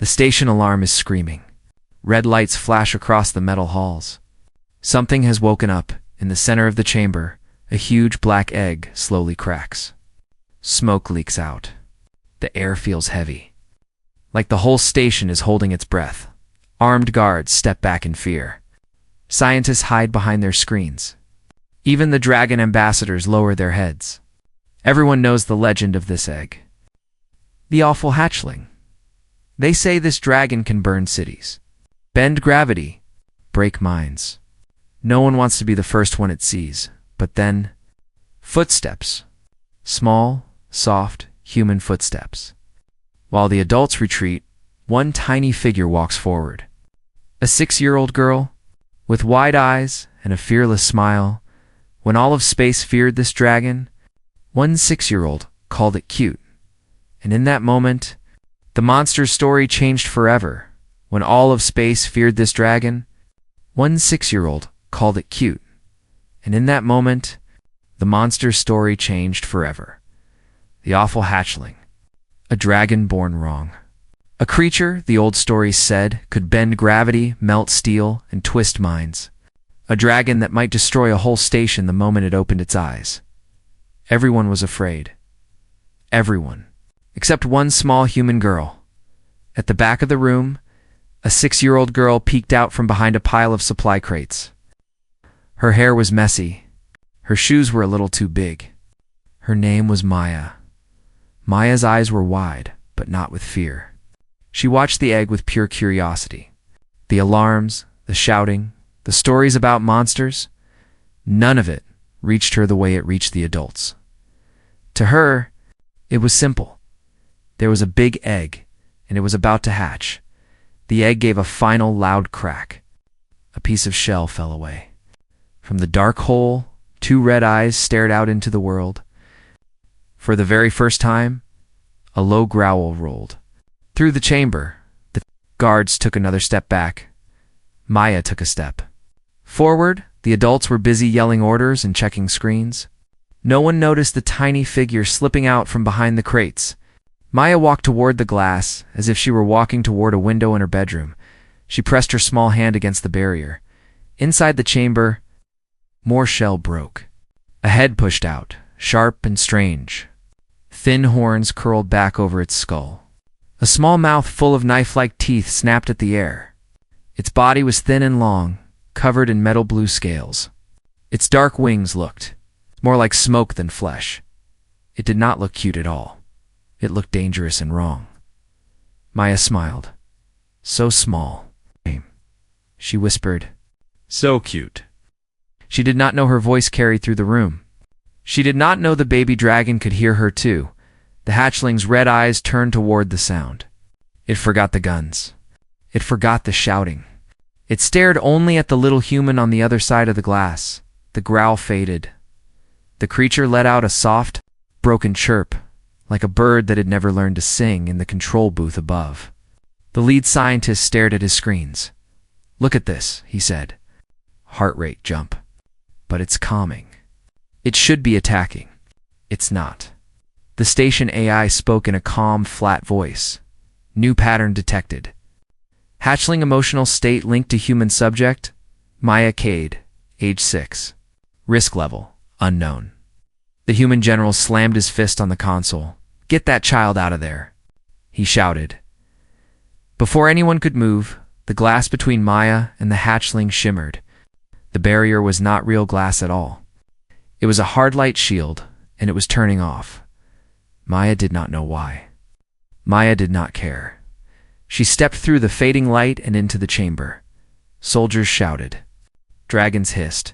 The station alarm is screaming. Red lights flash across the metal halls. Something has woken up. In the center of the chamber, a huge black egg slowly cracks. Smoke leaks out. The air feels heavy. Like the whole station is holding its breath. Armed guards step back in fear. Scientists hide behind their screens. Even the dragon ambassadors lower their heads. Everyone knows the legend of this egg. The Awful Hatchling. They say this dragon can burn cities, bend gravity, break minds. No one wants to be the first one it sees, but then, footsteps. Small, soft, human footsteps. While the adults retreat, one tiny figure walks forward. A 6-year-old girl, with wide eyes and a fearless smile. When all of space feared this dragon, one 6-year-old called it cute. And in that moment, the monster's story changed forever. When all of space feared this dragon, one 6-year-old called it cute. And in that moment, the monster's story changed forever. The Awful Hatchling. A dragon born wrong. A creature, the old stories said, could bend gravity, melt steel, and twist minds. A dragon that might destroy a whole station the moment it opened its eyes. Everyone was afraid. Everyone. Except one small human girl. At the back of the room, a 6-year-old girl peeked out from behind a pile of supply crates. Her hair was messy. Her shoes were a little too big. Her name was Maya. Maya's eyes were wide, but not with fear. She watched the egg with pure curiosity. The alarms, the shouting, the stories about monsters, none of it reached her the way it reached the adults. To her, it was simple. There was a big egg, and it was about to hatch. The egg gave a final loud crack. A piece of shell fell away. From the dark hole, 2 red eyes stared out into the world. For the very first time, a low growl rolled. Through the chamber, the guards took another step back. Maya took a step forward. The adults were busy yelling orders and checking screens. No one noticed the tiny figure slipping out from behind the crates. Maya walked toward the glass, as if she were walking toward a window in her bedroom. She pressed her small hand against the barrier. Inside the chamber, more shell broke. A head pushed out, sharp and strange. Thin horns curled back over its skull. A small mouth full of knife-like teeth snapped at the air. Its body was thin and long, covered in metal blue scales. Its dark wings looked more like smoke than flesh. It did not look cute at all. It looked dangerous and wrong. Maya smiled. So small. She whispered, "So cute." She did not know her voice carried through the room. She did not know the baby dragon could hear her too. The hatchling's red eyes turned toward the sound. It forgot the guns. It forgot the shouting. It stared only at the little human on the other side of the glass. The growl faded. The creature let out a soft, broken chirp, like a bird that had never learned to sing in the control booth above. The lead scientist stared at his screens. "Look at this," he said. Heart rate jump. But it's calming. It should be attacking. It's not. The station AI spoke in a calm, flat voice. New pattern detected. Hatchling emotional state linked to human subject. Maya Cade, age 6. Risk level, unknown. The human general slammed his fist on the console. "Get that child out of there," he shouted. Before anyone could move, the glass between Maya and the hatchling shimmered. The barrier was not real glass at all. It was a hard light shield, and it was turning off. Maya did not know why. Maya did not care. She stepped through the fading light and into the chamber. Soldiers shouted. Dragons hissed.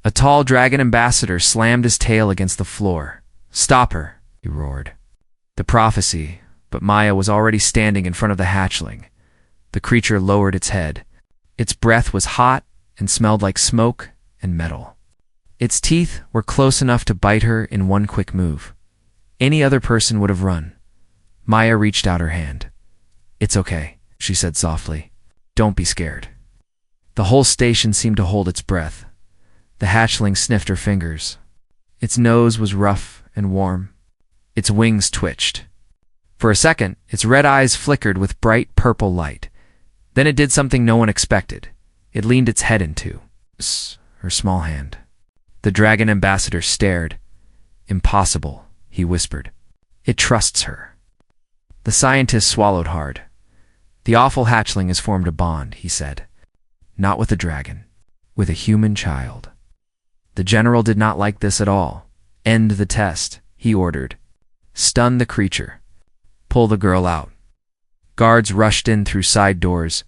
A tall dragon ambassador slammed his tail against the floor. "Stop her," he roared. The prophecy, but Maya was already standing in front of the hatchling. The creature lowered its head. Its breath was hot and smelled like smoke and metal. Its teeth were close enough to bite her in one quick move. Any other person would have run. Maya reached out her hand. "It's okay," she said softly. "Don't be scared." The whole station seemed to hold its breath. The hatchling sniffed her fingers. Its nose was rough and warm. Its wings twitched. For a second, its red eyes flickered with bright purple light. Then it did something no one expected. It leaned its head into her small hand. The dragon ambassador stared. "Impossible," he whispered. "It trusts her." The scientist swallowed hard. "The awful hatchling has formed a bond," he said. "Not with a dragon, with a human child." The general did not like this at all. "End the test," he ordered. "Stun the creature. Pull the girl out." Guards rushed in through side doors.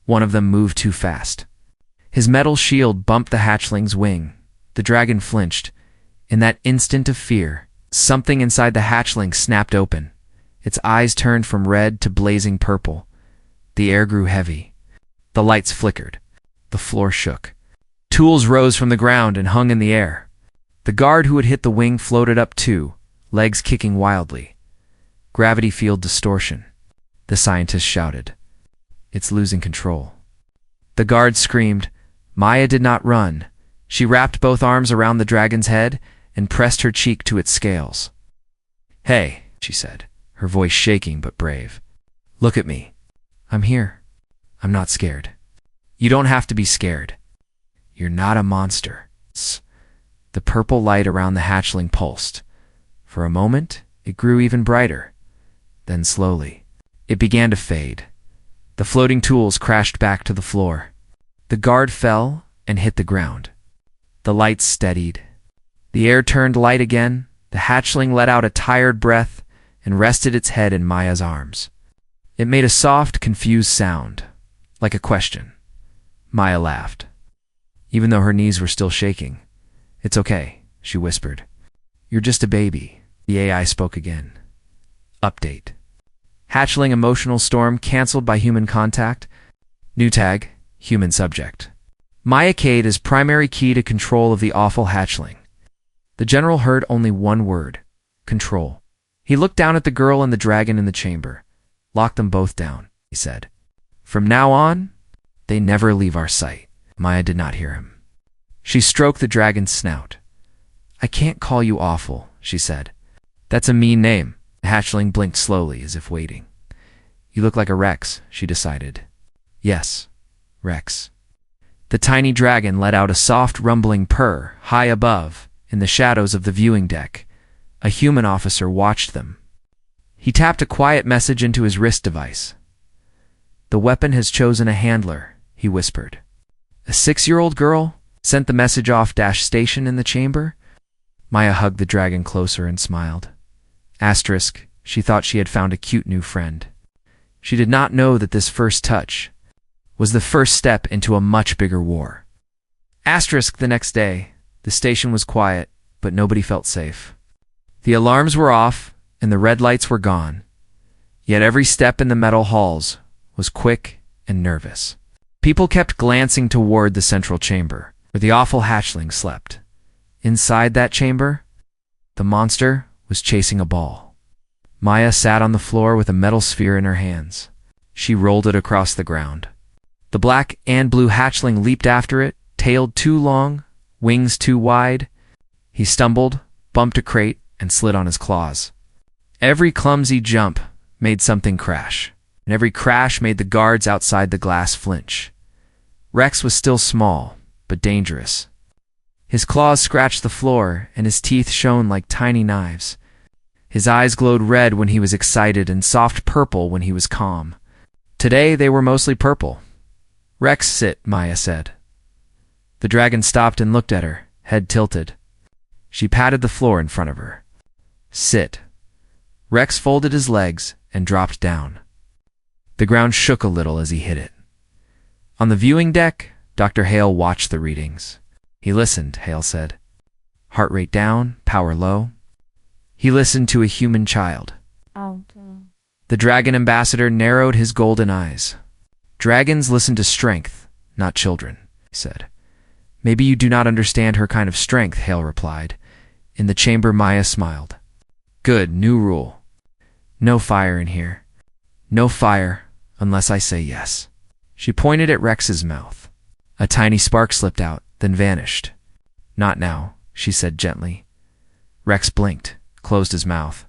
One of them moved too fast. His metal shield bumped the hatchling's wing. The dragon flinched. In that instant of fear, something inside the hatchling snapped open. Its eyes turned from red to blazing purple. The air grew heavy. The lights flickered. The floor shook. Tools rose from the ground and hung in the air. The guard who had hit the wing floated up too, legs kicking wildly. "Gravity field distortion," the scientist shouted. "It's losing control." The guard screamed. Maya did not run. She wrapped both arms around the dragon's head and pressed her cheek to its scales. "Hey," she said, her voice shaking but brave. "Look at me. I'm here. I'm not scared. You don't have to be scared. You're not a monster." The purple light around the hatchling pulsed. For a moment, it grew even brighter. Then slowly, it began to fade. The floating tools crashed back to the floor. The guard fell and hit the ground. The lights steadied. The air turned light again. The hatchling let out a tired breath and rested its head in Maya's arms. It made a soft, confused sound, like a question. Maya laughed, even though her knees were still shaking. "It's okay," she whispered. "You're just a baby." The AI spoke again. Update. Hatchling emotional storm canceled by human contact. New tag, human subject. Maya Cade is primary key to control of the awful hatchling. The general heard only one word: control. He looked down at the girl and the dragon in the chamber. "Lock them both down," he said. "From now on, they never leave our sight." Maya did not hear him. She stroked the dragon's snout. "I can't call you awful," she said. "That's a mean name." The hatchling blinked slowly, as if waiting. "You look like a Rex," she decided. "Yes, Rex." The tiny dragon let out a soft rumbling purr high above, in the shadows of the viewing deck. A human officer watched them. He tapped a quiet message into his wrist device. "The weapon has chosen a handler," he whispered. "A 6-year-old girl sent the message off station in the chamber." Maya hugged the dragon closer and smiled. Asterisk, she thought she had found a cute new friend. She did not know that this first touch was the first step into a much bigger war. Asterisk, the next day, the station was quiet, but nobody felt safe. The alarms were off, and the red lights were gone. Yet every step in the metal halls was quick and nervous. People kept glancing toward the central chamber, where the awful hatchling slept. Inside that chamber, the monster was chasing a ball. Maya sat on the floor with a metal sphere in her hands. She rolled it across the ground. The black and blue hatchling leaped after it, tailed too long, wings too wide. He stumbled, bumped a crate, and slid on his claws. Every clumsy jump made something crash, and every crash made the guards outside the glass flinch. Rex was still small, but dangerous. His claws scratched the floor, and his teeth shone like tiny knives. His eyes glowed red when he was excited and soft purple when he was calm. Today they were mostly purple. "Rex, sit," Maya said. The dragon stopped and looked at her, head tilted. She patted the floor in front of her. "Sit." Rex folded his legs and dropped down. The ground shook a little as he hit it. On the viewing deck, Dr. Hale watched the readings. He listened, Hale said. Heart rate down, power low. He listened to a human child. The dragon ambassador narrowed his golden eyes. "Dragons listen to strength, not children," he said. "Maybe you do not understand her kind of strength," Hale replied. In the chamber, Maya smiled. "Good, new rule. No fire in here. No fire unless I say yes." She pointed at Rex's mouth. A tiny spark slipped out, then vanished. "Not now," she said gently. Rex blinked, closed his mouth,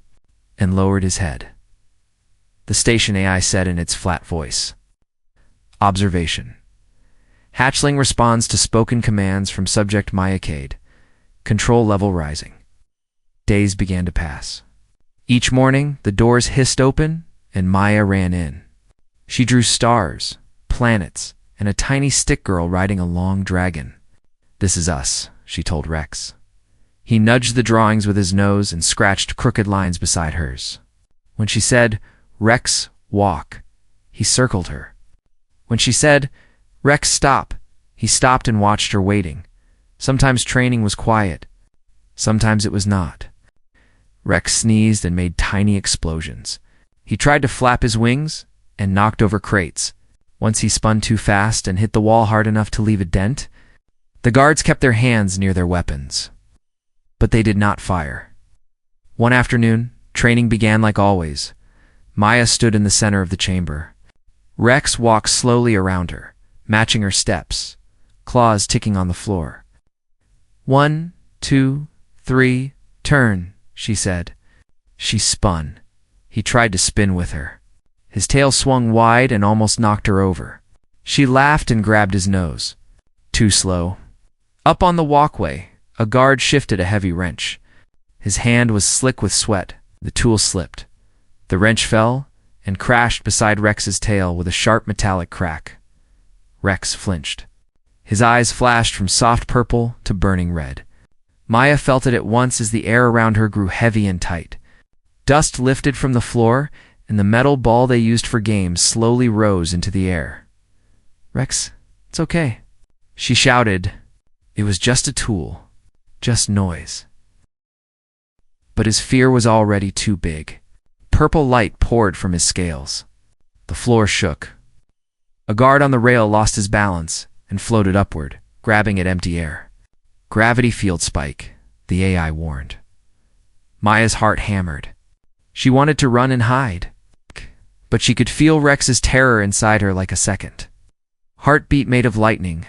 and lowered his head. the station AI said in its flat voice. Observation. Hatchling responds to spoken commands from subject Maya Cade. Control level rising. Days began to pass. Each morning, the doors hissed open, and Maya ran in. She drew stars, planets, and a tiny stick girl riding a long dragon. "This is us," she told Rex. He nudged the drawings with his nose and scratched crooked lines beside hers. When she said, "Rex, walk," he circled her. When she said, "Rex, stop," he stopped and watched her waiting. Sometimes training was quiet. Sometimes it was not. Rex sneezed and made tiny explosions. He tried to flap his wings and knocked over crates. Once he spun too fast and hit the wall hard enough to leave a dent. The guards kept their hands near their weapons. But they did not fire. One afternoon, training began like always. Maya stood in the center of the chamber. Rex walked slowly around her, matching her steps, claws ticking on the floor. 1, 2, 3, turn, she said. She spun. He tried to spin with her. His tail swung wide and almost knocked her over. She laughed and grabbed his nose. Too slow. Up on the walkway, a guard shifted a heavy wrench. His hand was slick with sweat. The tool slipped. The wrench fell and crashed beside Rex's tail with a sharp metallic crack. Rex flinched. His eyes flashed from soft purple to burning red. Maya felt it at once as the air around her grew heavy and tight. Dust lifted from the floor, and the metal ball they used for games slowly rose into the air. "Rex, it's okay," she shouted. It was just a tool, just noise. But his fear was already too big. Purple light poured from his scales. The floor shook. A guard on the rail lost his balance and floated upward, grabbing at empty air. "Gravity field spike," the AI warned. Maya's heart hammered. She wanted to run and hide, but she could feel Rex's terror inside her like a second. Heartbeat made of lightning.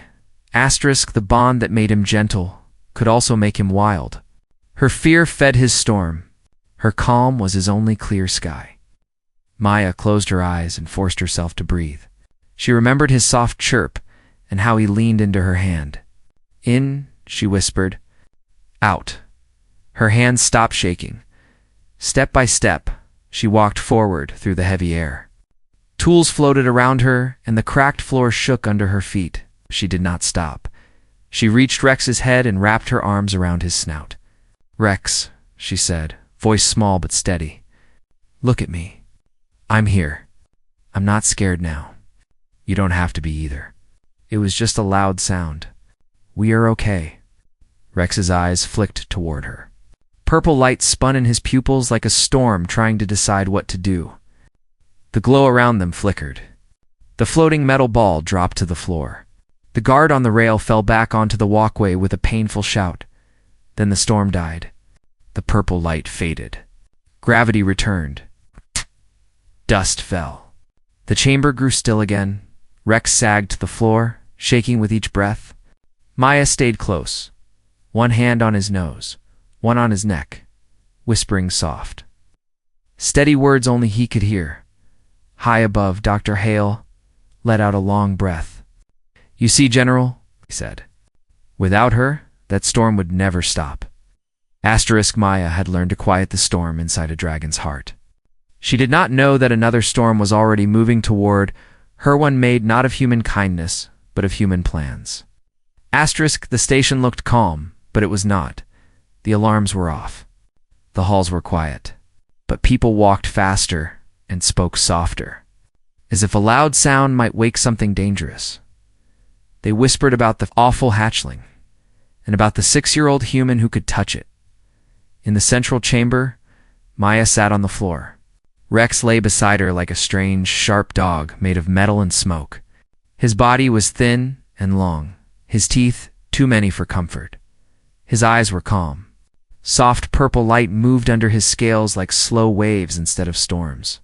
Asterisk, the bond that made him gentle could also make him wild. Her fear fed his storm. Her calm was his only clear sky. Maya closed her eyes and forced herself to breathe. She remembered his soft chirp and how he leaned into her hand. "In," she whispered. "Out." Her hands stopped shaking. Step by step, she walked forward through the heavy air. Tools floated around her, and the cracked floor shook under her feet. She did not stop. She reached Rex's head and wrapped her arms around his snout. "Rex," she said, voice small but steady. "Look at me. I'm here. I'm not scared now. You don't have to be either." It was just a loud sound. "We are okay." Rex's eyes flicked toward her. Purple light spun in his pupils like a storm trying to decide what to do. The glow around them flickered. The floating metal ball dropped to the floor. The guard on the rail fell back onto the walkway with a painful shout. Then the storm died. The purple light faded. Gravity returned. Dust fell. The chamber grew still again. Rex sagged to the floor, shaking with each breath. Maya stayed close, one hand on his nose, one on his neck, whispering soft. Steady words only he could hear. High above, Dr. Hale let out a long breath. "You see, General," he said. "Without her, that storm would never stop." Asterisk, Maya had learned to quiet the storm inside a dragon's heart. She did not know that another storm was already moving toward her, one made not of human kindness, but of human plans. Asterisk, the station looked calm, but it was not. The alarms were off. The halls were quiet. But people walked faster and spoke softer, as if a loud sound might wake something dangerous. They whispered about the awful hatchling, and about the 6-year-old human who could touch it. In the central chamber, Maya sat on the floor. Rex lay beside her like a strange, sharp dog made of metal and smoke. His body was thin and long, his teeth too many for comfort. His eyes were calm. Soft purple light moved under his scales like slow waves instead of storms.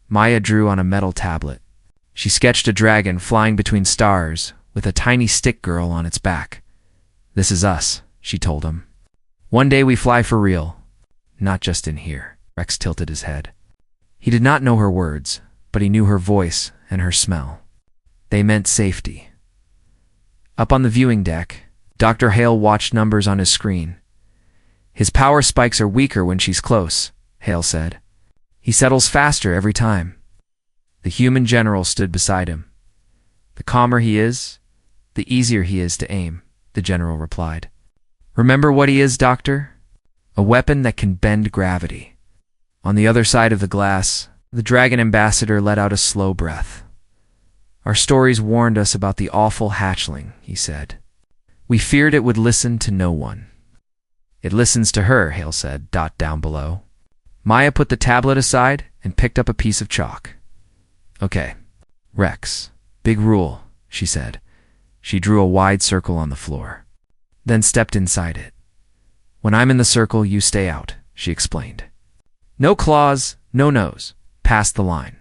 Maya drew on a metal tablet. She sketched a dragon flying between stars with a tiny stick girl on its back. "This is us," she told him. "One day we fly for real, not just in here." Rex tilted his head. He did not know her words, but he knew her voice and her smell. They meant safety. Up on the viewing deck, Dr. Hale watched numbers on his screen. His power spikes are weaker when she's close, Hale said. He settles faster every time. The human general stood beside him. The calmer he is, the easier he is to aim, the general replied. Remember what he is, Doctor? A weapon that can bend gravity. On the other side of the glass, the dragon ambassador let out a slow breath. Our stories warned us about the awful hatchling, he said. We feared it would listen to no one. It listens to her, Hale said, down below. Maya put the tablet aside and picked up a piece of chalk. Okay, Rex, big rule, she said. She drew a wide circle on the floor, then stepped inside it. When I'm in the circle, you stay out, she explained. No claws, no nose. Past the line.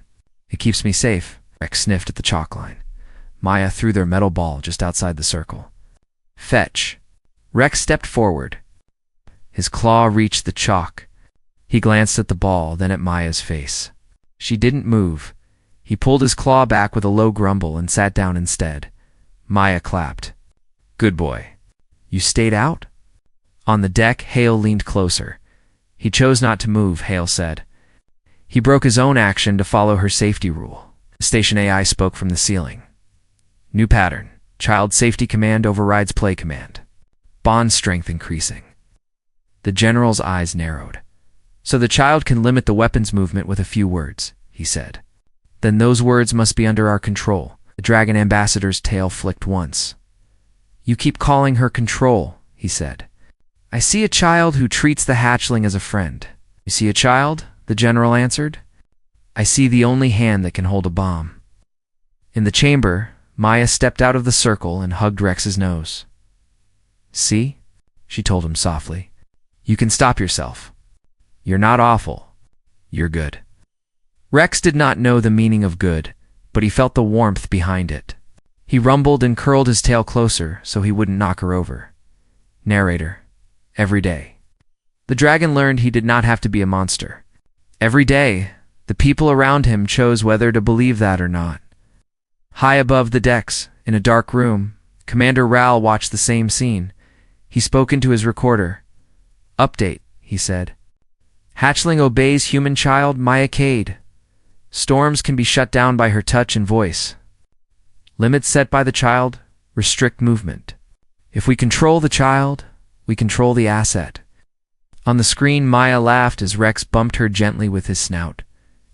It keeps me safe, Rex sniffed at the chalk line. Maya threw their metal ball just outside the circle. Fetch. Rex stepped forward. His claw reached the chalk. He glanced at the ball, then at Maya's face. She didn't move. He pulled his claw back with a low grumble and sat down instead. Maya clapped. Good boy. You stayed out? On the deck, Hale leaned closer. He chose not to move, Hale said. He broke his own action to follow her safety rule. The station AI spoke from the ceiling. New pattern. Child safety command overrides play command. Bond strength increasing. The general's eyes narrowed. So the child can limit the weapon's movement with a few words, he said. Then those words must be under our control. The dragon ambassador's tail flicked once. You keep calling her control, he said. I see a child who treats the hatchling as a friend. You see a child? The general answered. I see the only hand that can hold a bomb. In the chamber, Maya stepped out of the circle and hugged Rex's nose. See? She told him softly. You can stop yourself. You're not awful. You're good. Rex did not know the meaning of good, but he felt the warmth behind it. He rumbled and curled his tail closer so he wouldn't knock her over. Narrator. Every day. The dragon learned he did not have to be a monster. Every day, the people around him chose whether to believe that or not. High above the decks, in a dark room, Commander Ral watched the same scene. He spoke into his recorder. Update, he said. Hatchling obeys human child Maya Cade. Storms can be shut down by her touch and voice. Limits set by the child restrict movement. If we control the child, we control the asset. On the screen, Maya laughed as Rex bumped her gently with his snout.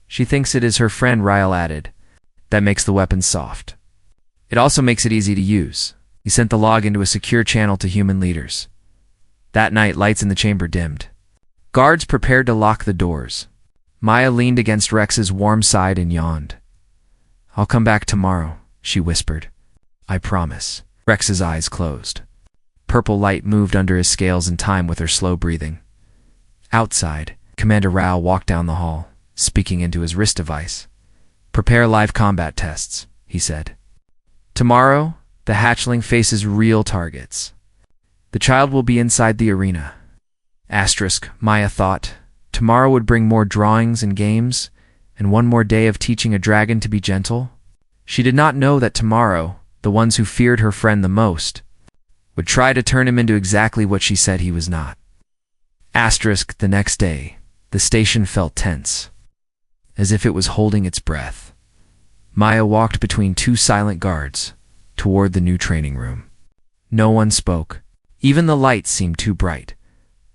She thinks it is her friend, Ryle added. That makes the weapon soft. It also makes it easy to use. He sent the log into a secure channel to human leaders. That night, lights in the chamber dimmed. Guards prepared to lock the doors. Maya leaned against Rex's warm side and yawned. I'll come back tomorrow, she whispered. I promise. Rex's eyes closed. Purple light moved under his scales in time with her slow breathing. Outside, Commander Rao walked down the hall, speaking into his wrist device. Prepare live combat tests, he said. Tomorrow, the hatchling faces real targets. The child will be inside the arena. Asterisk, Maya thought. Tomorrow would bring more drawings and games, and one more day of teaching a dragon to be gentle. She did not know that tomorrow, the ones who feared her friend the most, would try to turn him into exactly what she said he was not. Asterisk, the next day, the station felt tense, as if it was holding its breath. Maya walked between two silent guards, toward the new training room. No one spoke. Even the lights seemed too bright.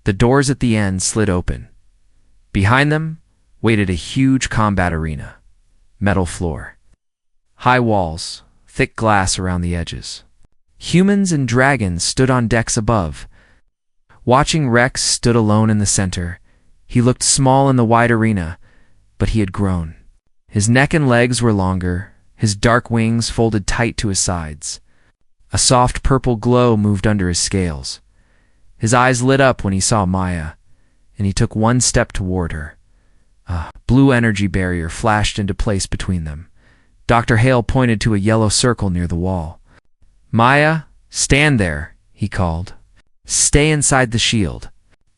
The doors at the end slid open. Behind them waited a huge combat arena. Metal floor. High walls, thick glass around the edges. Humans and dragons stood on decks above. Watching Rex stood alone in the center. He looked small in the wide arena, but he had grown. His neck and legs were longer, his dark wings folded tight to his sides. A soft purple glow moved under his scales. His eyes lit up when he saw Maya, and he took one step toward her. A blue energy barrier flashed into place between them. Dr. Hale pointed to a yellow circle near the wall. Maya, stand there, he called. Stay inside the shield.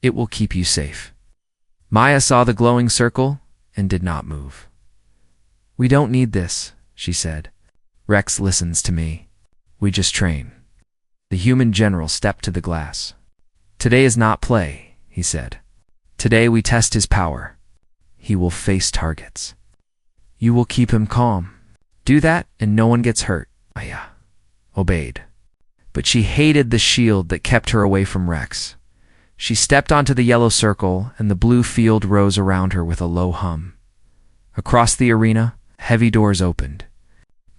It will keep you safe. Maya saw the glowing circle, and did not move. "We don't need this," she said. "Rex listens to me. We just train." The human general stepped to the glass. "Today is not play," he said. "Today we test his power. He will face targets. You will keep him calm. Do that and no one gets hurt." Maya obeyed. But she hated the shield that kept her away from Rex. She stepped onto the yellow circle and the blue field rose around her with a low hum. Across the arena, heavy doors opened.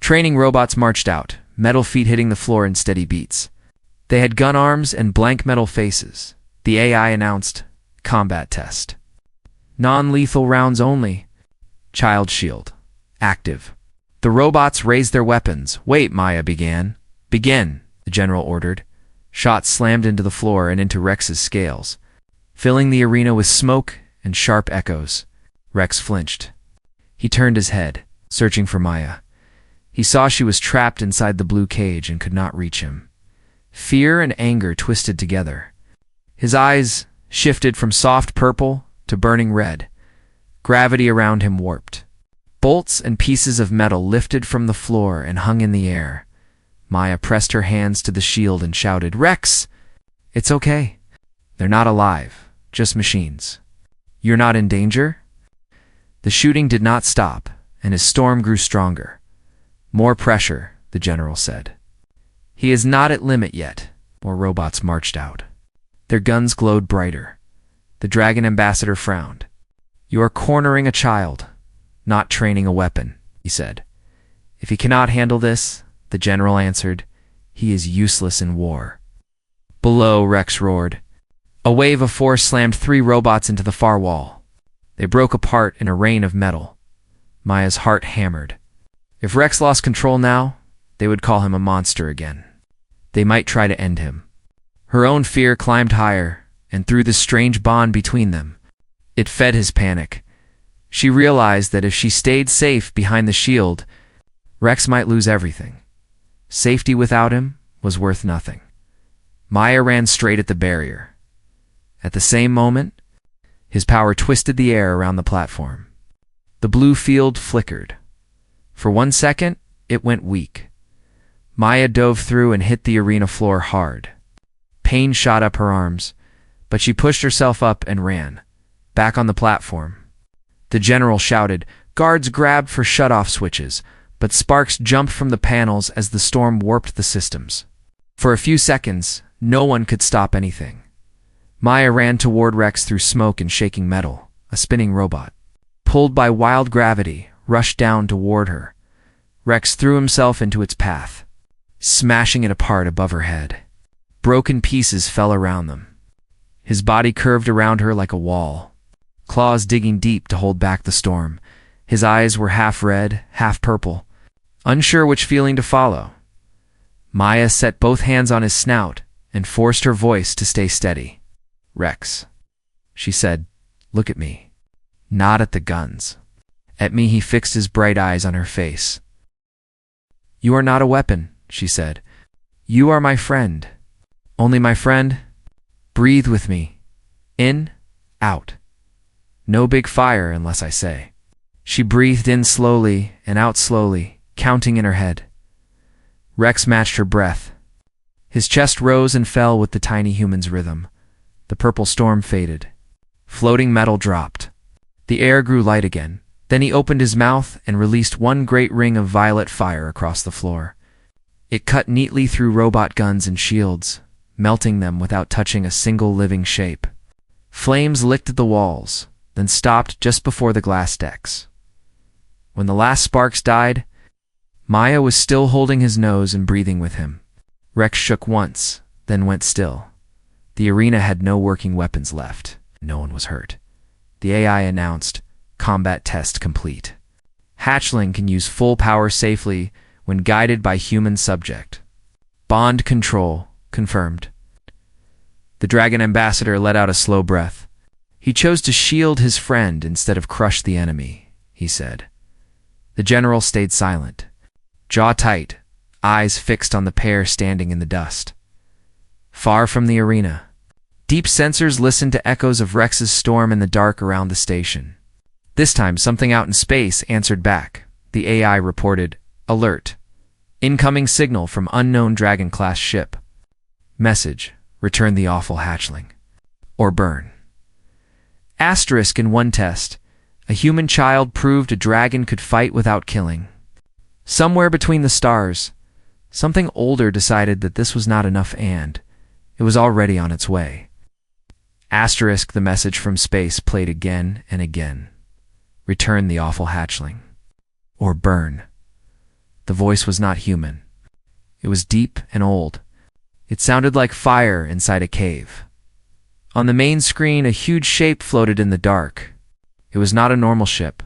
Training robots marched out, metal feet hitting the floor in steady beats. They had gun arms and blank metal faces. The AI announced, "Combat test. Non-lethal rounds only. Child shield. Active." The robots raised their weapons. "Wait," Maya began. "Begin," the general ordered. Shots slammed into the floor and into Rex's scales, filling the arena with smoke and sharp echoes. Rex flinched. He turned his head, searching for Maya. He saw she was trapped inside the blue cage and could not reach him. Fear and anger twisted together. His eyes shifted from soft purple to burning red. Gravity around him warped. Bolts and pieces of metal lifted from the floor and hung in the air. Maya pressed her hands to the shield and shouted, "Rex! It's okay. They're not alive, just machines. You're not in danger?" The shooting did not stop, and his storm grew stronger. "More pressure," the general said. "He is not at limit yet." More robots marched out. Their guns glowed brighter. The dragon ambassador frowned. "You are cornering a child, not training a weapon," he said. "If he cannot handle this," the general answered, "he is useless in war." Below, Rex roared. A wave of force slammed 3 robots into the far wall. They broke apart in a rain of metal. Maya's heart hammered. If Rex lost control now, they would call him a monster again. They might try to end him. Her own fear climbed higher, and through the strange bond between them, it fed his panic. She realized that if she stayed safe behind the shield, Rex might lose everything. Safety without him was worth nothing. Maya ran straight at the barrier. At the same moment, his power twisted the air around the platform. The blue field flickered. For 1 second, it went weak. Maya dove through and hit the arena floor hard. Pain shot up her arms, but she pushed herself up and ran, back on the platform. The general shouted. Guards grabbed for shut-off switches, but sparks jumped from the panels as the storm warped the systems. For a few seconds, no one could stop anything. Maya ran toward Rex through smoke and shaking metal. A spinning robot, pulled by wild gravity, rushed down toward her. Rex threw himself into its path, smashing it apart above her head. Broken pieces fell around them. His body curved around her like a wall, claws digging deep to hold back the storm. His eyes were half red, half purple, unsure which feeling to follow. Maya set both hands on his snout and forced her voice to stay steady. "Rex," she said, "look at me." Not at the guns. At me. He fixed his bright eyes on her face. "You are not a weapon," she said. "You are my friend. Only my friend. Breathe with me. In, out. No big fire unless I say." She breathed in slowly and out slowly, counting in her head. Rex matched her breath. His chest rose and fell with the tiny human's rhythm. The purple storm faded. Floating metal dropped. The air grew light again. Then he opened his mouth and released one great ring of violet fire across the floor. It cut neatly through robot guns and shields, melting them without touching a single living shape. Flames licked at the walls, then stopped just before the glass decks. When the last sparks died, Maya was still holding his nose and breathing with him. Rex shook once, then went still. The arena had no working weapons left. No one was hurt. The AI announced, "Combat test complete. Hatchling can use full power safely when guided by human subject. Bond control confirmed." The Dragon Ambassador let out a slow breath. "He chose to shield his friend instead of crush the enemy," he said. The general stayed silent, jaw tight, eyes fixed on the pair standing in the dust. Far from the arena, deep sensors listened to echoes of Rex's storm in the dark around the station. This time, something out in space answered back. The AI reported, "Alert. Incoming signal from unknown Dragon-class ship. Message, return the awful hatchling. Or burn." Asterisk in one test. A human child proved a dragon could fight without killing. Somewhere between the stars, something older decided that this was not enough and it was already on its way. Asterisk the message from space played again and again. Return the awful hatchling. Or burn. The voice was not human. It was deep and old. It sounded like fire inside a cave. On the main screen, a huge shape floated in the dark. It was not a normal ship.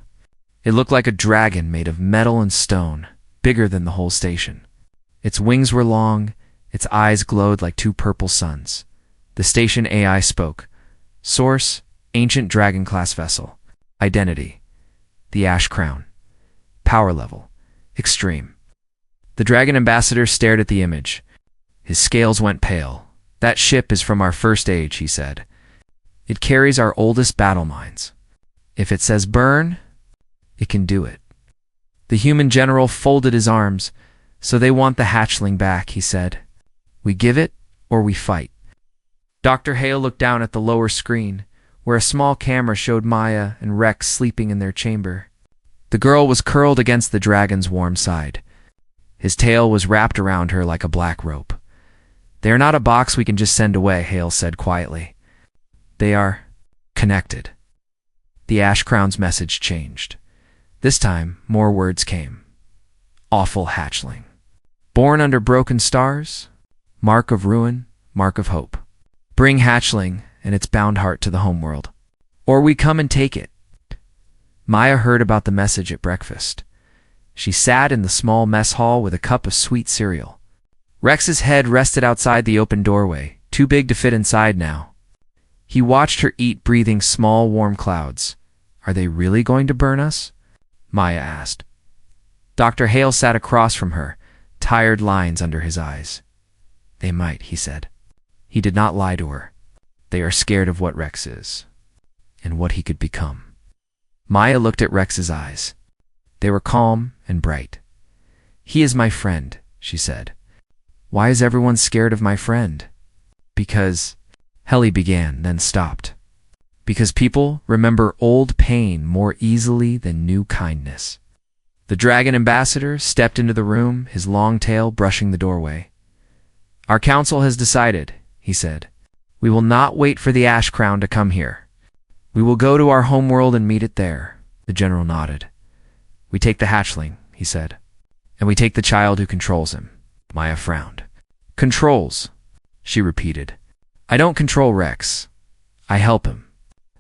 It looked like a dragon made of metal and stone, bigger than the whole station. Its wings were long, its eyes glowed like two purple suns. The station AI spoke. Source, ancient dragon-class vessel. Identity, the Ash Crown. Power level, extreme. The dragon ambassador stared at the image. His scales went pale. That ship is from our first age, he said. It carries our oldest battle mines. If it says burn, it can do it. The human general folded his arms. So they want the hatchling back, he said. We give it or we fight. Dr. Hale looked down at the lower screen, where a small camera showed Maya and Rex sleeping in their chamber. The girl was curled against the dragon's warm side. His tail was wrapped around her like a black rope. They are not a box we can just send away, Hale said quietly. They are connected. The Ash Crown's message changed. This time, more words came. Awful hatchling. Born under broken stars, mark of ruin, mark of hope. Bring hatchling and its bound heart to the homeworld. Or we come and take it. Maya heard about the message at breakfast. She sat in the small mess hall with a cup of sweet cereal. Rex's head rested outside the open doorway, too big to fit inside now. He watched her eat, breathing small, warm clouds. Are they really going to burn us? Maya asked. Dr. Hale sat across from her, tired lines under his eyes. They might, he said. He did not lie to her. They are scared of what Rex is, and what he could become. Maya looked at Rex's eyes. They were calm and bright. He is my friend, she said. Why is everyone scared of my friend? Because, Helly began, then stopped. Because people remember old pain more easily than new kindness. The dragon ambassador stepped into the room, his long tail brushing the doorway. Our council has decided, he said. We will not wait for the Ash Crown to come here. We will go to our homeworld and meet it there. The general nodded. We take the hatchling, he said. And we take the child who controls him. Maya frowned. Controls, she repeated. I don't control Rex. I help him.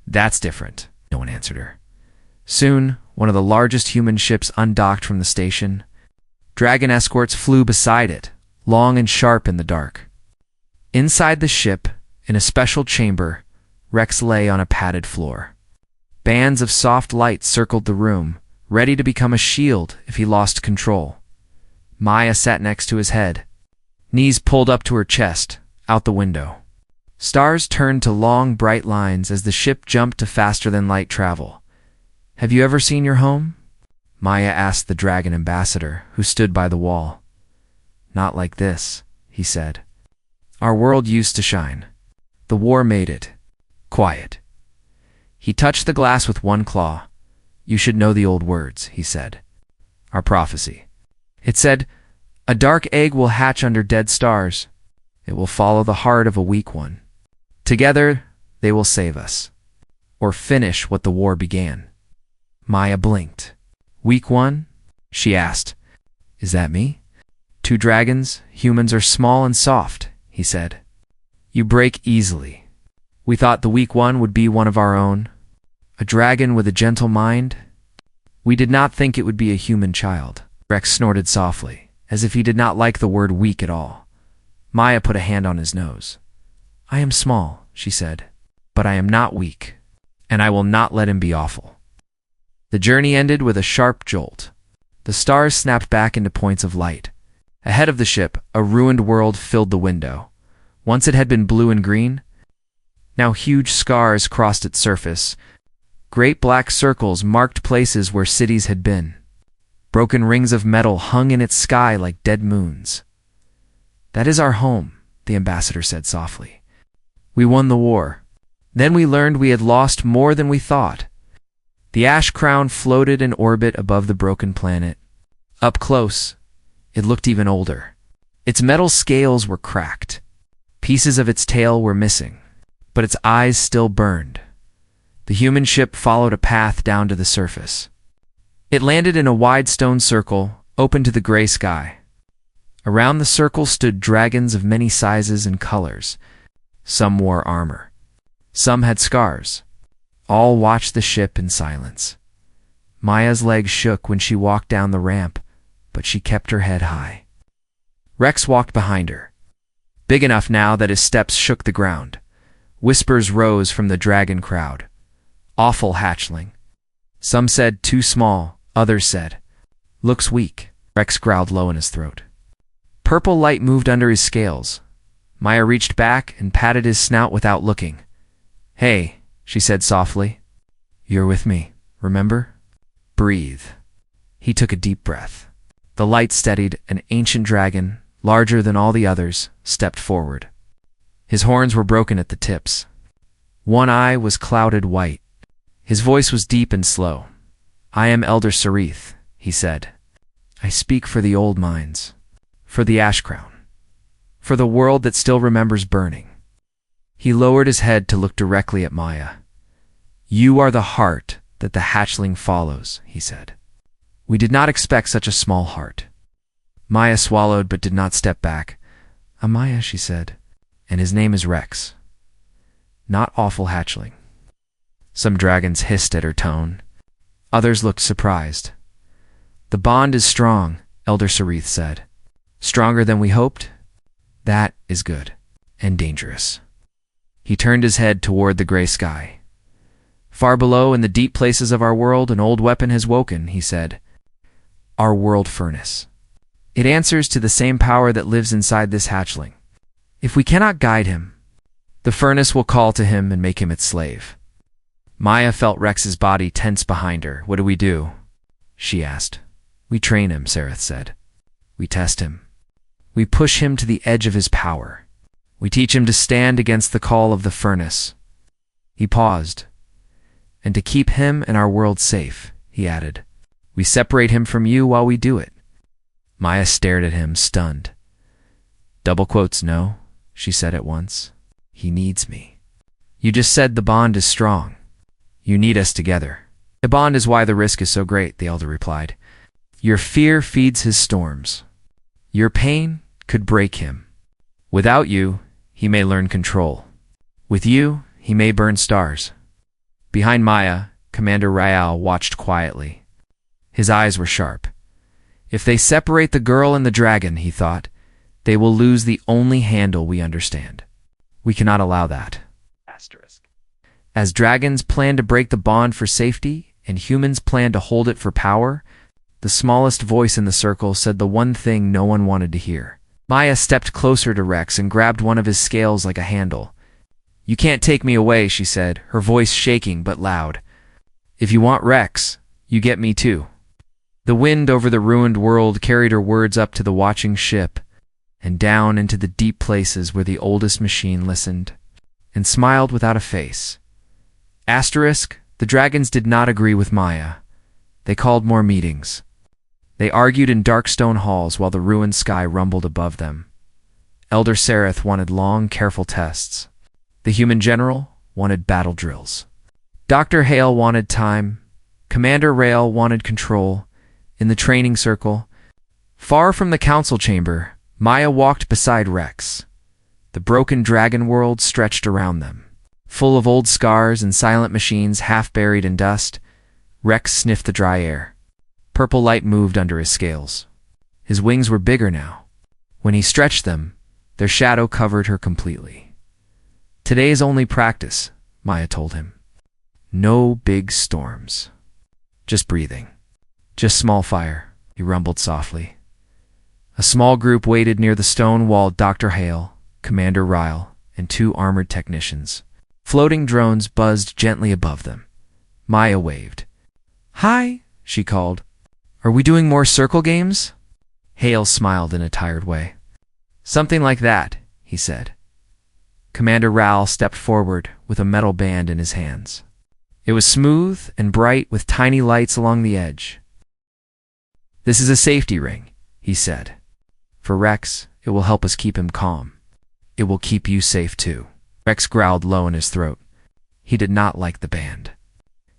That's different. No one answered her. Soon, one of the largest human ships undocked from the station. Dragon escorts flew beside it, long and sharp in the dark. Inside the ship, in a special chamber, Rex lay on a padded floor. Bands of soft light circled the room, ready to become a shield if he lost control. Maya sat next to his head, knees pulled up to her chest, out the window. Stars turned to long, bright lines as the ship jumped to faster-than-light travel. Have you ever seen your home? Maya asked the dragon ambassador, who stood by the wall. Not like this, he said. Our world used to shine. The war made it quiet. He touched the glass with one claw. You should know the old words, he said. Our prophecy. It said, a dark egg will hatch under dead stars. It will follow the heart of a weak one. Together, they will save us, or finish what the war began. Maya blinked. Weak one? She asked. Is that me? Two dragons, humans are small and soft, he said. You break easily. We thought the weak one would be one of our own. A dragon with a gentle mind? We did not think it would be a human child. Rex snorted softly, as if he did not like the word weak at all. Maya put a hand on his nose. I am small, she said, but I am not weak, and I will not let him be awful. The journey ended with a sharp jolt. The stars snapped back into points of light. Ahead of the ship, a ruined world filled the window. Once it had been blue and green. Now huge scars crossed its surface. Great black circles marked places where cities had been. Broken rings of metal hung in its sky like dead moons. "That is our home," the ambassador said softly. "We won the war. Then we learned we had lost more than we thought." The ash crown floated in orbit above the broken planet. Up close, it looked even older. Its metal scales were cracked. Pieces of its tail were missing, but its eyes still burned. The human ship followed a path down to the surface. It landed in a wide stone circle, open to the gray sky. Around the circle stood dragons of many sizes and colors. Some wore armor. Some had scars. All watched the ship in silence. Maya's legs shook when she walked down the ramp, but she kept her head high. Rex walked behind her, big enough now that his steps shook the ground. Whispers rose from the dragon crowd. "Awful hatchling." Some said, "Too small." Others said, "Looks weak." Rex growled low in his throat. Purple light moved under his scales. Maya reached back and patted his snout without looking. "Hey," she said softly. "You're with me, remember? Breathe." He took a deep breath. The light steadied. An ancient dragon, larger than all the others, stepped forward. His horns were broken at the tips. One eye was clouded white. His voice was deep and slow. "I am Elder Sarith," he said. "I speak for the old mines, for the ash crown, for the world that still remembers burning." He lowered his head to look directly at Maya. "You are the heart that the hatchling follows," he said. "We did not expect such a small heart." Maya swallowed but did not step back. "Amaya," she said, "and his name is Rex, not Awful Hatchling." Some dragons hissed at her tone. Others looked surprised. "The bond is strong," Elder Sarith said. "Stronger than we hoped?" "That is good, and dangerous." He turned his head toward the gray sky. "Far below, in the deep places of our world, an old weapon has woken," he said. "Our world furnace. It answers to the same power that lives inside this hatchling. If we cannot guide him, the furnace will call to him and make him its slave." Maya felt Rex's body tense behind her. "What do we do?" she asked. "We train him," Sarith said. "We test him. We push him to the edge of his power. We teach him to stand against the call of the furnace." He paused. "And to keep him and our world safe," he added. "We separate him from you while we do it." Maya stared at him, stunned. "Double quotes, no," she said at once. "He needs me." "You just said the bond is strong. You need us together." "The bond is why the risk is so great," the elder replied. "Your fear feeds his storms. Your pain could break him. Without you, he may learn control. With you, he may burn stars." Behind Maya, Commander Rael watched quietly. His eyes were sharp. "If they separate the girl and the dragon," he thought, "they will lose the only handle we understand. We cannot allow that." As dragons plan to break the bond for safety and humans plan to hold it for power, the smallest voice in the circle said the one thing no one wanted to hear. Maya stepped closer to Rex and grabbed one of his scales like a handle. "You can't take me away," she said, her voice shaking but loud. "If you want Rex, you get me too." The wind over the ruined world carried her words up to the watching ship and down into the deep places where the oldest machine listened and smiled without a face. The dragons did not agree with Maya. They called more meetings. They argued in dark stone halls while the ruined sky rumbled above them. Elder Sarith wanted long, careful tests. The human general wanted battle drills. Dr. Hale wanted time. Commander Rael wanted control. In the training circle, far from the council chamber, Maya walked beside Rex. The broken dragon world stretched around them. Full of old scars and silent machines half buried in dust, Rex sniffed the dry air. Purple light moved under his scales. His wings were bigger now. When he stretched them, their shadow covered her completely. "Today is only practice," Maya told him. "No big storms. Just breathing. Just small fire," he rumbled softly. A small group waited near the stone wall. Dr. Hale, Commander Ryle, and 2 armored technicians. Floating drones buzzed gently above them. Maya waved. "Hi," she called. "Are we doing more circle games?" Hale smiled in a tired way. "Something like that," he said. Commander Ral stepped forward with a metal band in his hands. It was smooth and bright with tiny lights along the edge. "This is a safety ring," he said. "For Rex, it will help us keep him calm. It will keep you safe too." Rex growled low in his throat. He did not like the band.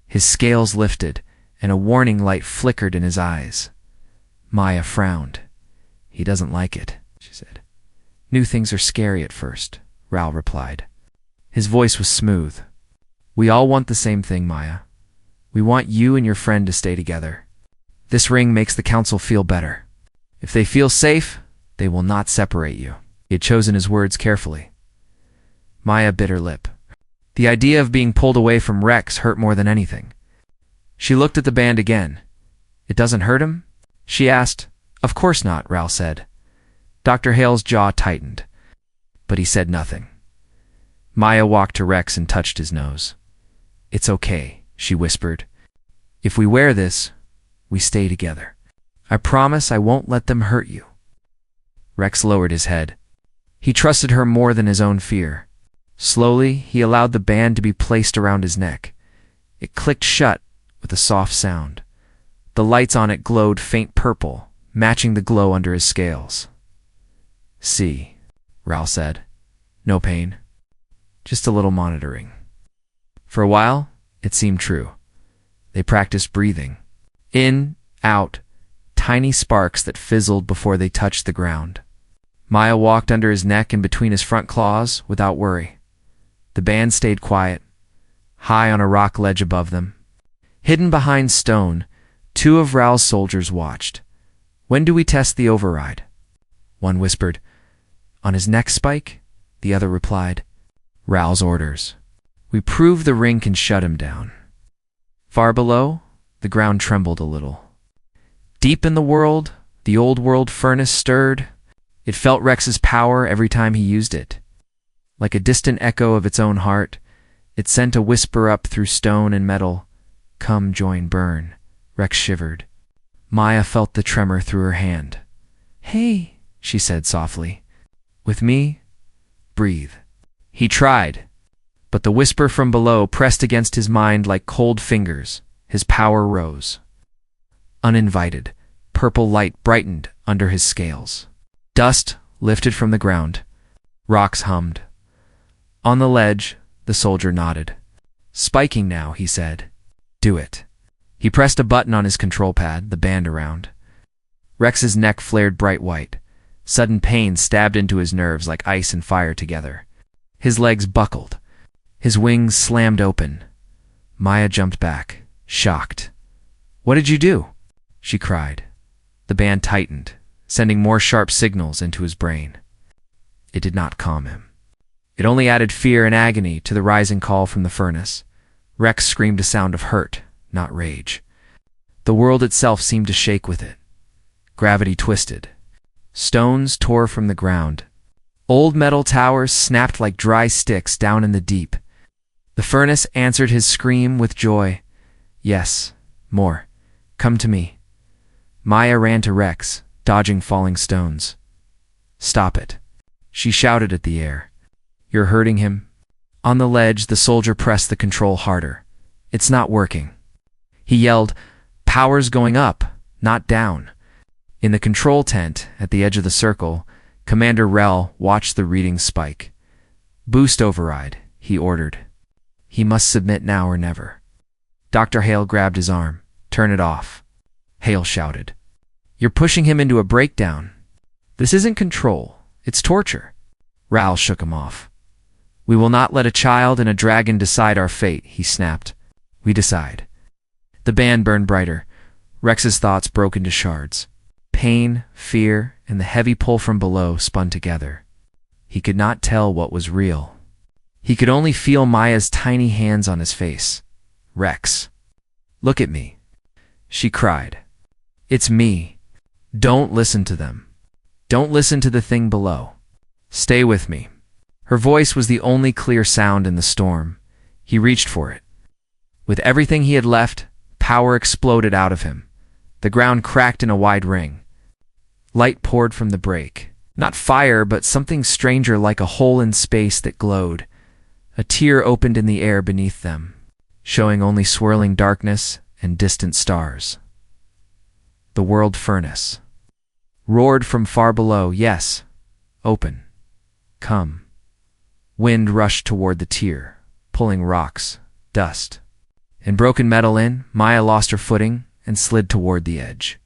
His scales lifted, and a warning light flickered in his eyes. Maya frowned. "He doesn't like it," she said. "New things are scary at first," Ral replied. His voice was smooth. "We all want the same thing, Maya. We want you and your friend to stay together. This ring makes the council feel better. If they feel safe, they will not separate you." He had chosen his words carefully. Maya bit her lip. The idea of being pulled away from Rex hurt more than anything. She looked at the band again. "It doesn't hurt him?" she asked. "Of course not," Ral said. Dr. Hale's jaw tightened, but he said nothing. Maya walked to Rex and touched his nose. "It's okay," she whispered. "If we wear this, we stay together. I promise I won't let them hurt you." Rex lowered his head. He trusted her more than his own fear. Slowly, he allowed the band to be placed around his neck. It clicked shut with a soft sound. The lights on it glowed faint purple, matching the glow under his scales. "See," Ral said. "No pain. Just a little monitoring." For a while, it seemed true. They practiced breathing. In, out, tiny sparks that fizzled before they touched the ground. Maya walked under his neck and between his front claws without worry. The band stayed quiet, high on a rock ledge above them. Hidden behind stone, two of Ral's soldiers watched. "When do we test the override?" One whispered. "On his next spike?" The other replied. "Ral's orders. We prove the ring can shut him down." Far below, the ground trembled a little. Deep in the world, the old world furnace stirred. It felt Rex's power every time he used it. Like a distant echo of its own heart, it sent a whisper up through stone and metal. "Come join Burn." Rex shivered. Maya felt the tremor through her hand. "Hey," she said softly. "With me? Breathe." He tried, but the whisper from below pressed against his mind like cold fingers. His power rose. Uninvited, purple light brightened under his scales. Dust lifted from the ground. Rocks hummed. On the ledge, the soldier nodded. "Spiking now," he said. "Do it." He pressed a button on his control pad, the band around. Rex's neck flared bright white. Sudden pain stabbed into his nerves like ice and fire together. His legs buckled. His wings slammed open. Maya jumped back, shocked. "What did you do?" she cried. The band tightened, sending more sharp signals into his brain. It did not calm him. It only added fear and agony to the rising call from the furnace. Rex screamed a sound of hurt, not rage. The world itself seemed to shake with it. Gravity twisted. Stones tore from the ground. Old metal towers snapped like dry sticks down in the deep. The furnace answered his scream with joy. "Yes, more. Come to me." Maya ran to Rex, dodging falling stones. "Stop it," she shouted at the air. "You're hurting him." On the ledge, the soldier pressed the control harder. "It's not working." He yelled, "Power's going up, not down." In the control tent, at the edge of the circle, Commander Rel watched the readings spike. "Boost override," he ordered. He must submit now or never. Dr. Hale grabbed his arm. "Turn it off." Hale shouted. "You're pushing him into a breakdown. This isn't control, it's torture." Ral shook him off. "We will not let a child and a dragon decide our fate," he snapped. "We decide." The band burned brighter. Rex's thoughts broke into shards. Pain, fear, and the heavy pull from below spun together. He could not tell what was real. He could only feel Maya's tiny hands on his face. "Rex, look at me," she cried. "It's me. Don't listen to them. Don't listen to the thing below. Stay with me." Her voice was the only clear sound in the storm. He reached for it. With everything he had left, power exploded out of him. The ground cracked in a wide ring. Light poured from the break. Not fire, but something stranger, like a hole in space that glowed. A tear opened in the air beneath them, showing only swirling darkness and distant stars. The world furnace roared from far below. Yes, open. Come. Wind rushed toward the tear, pulling rocks, dust, and broken metal in. Maya lost her footing and slid toward the edge.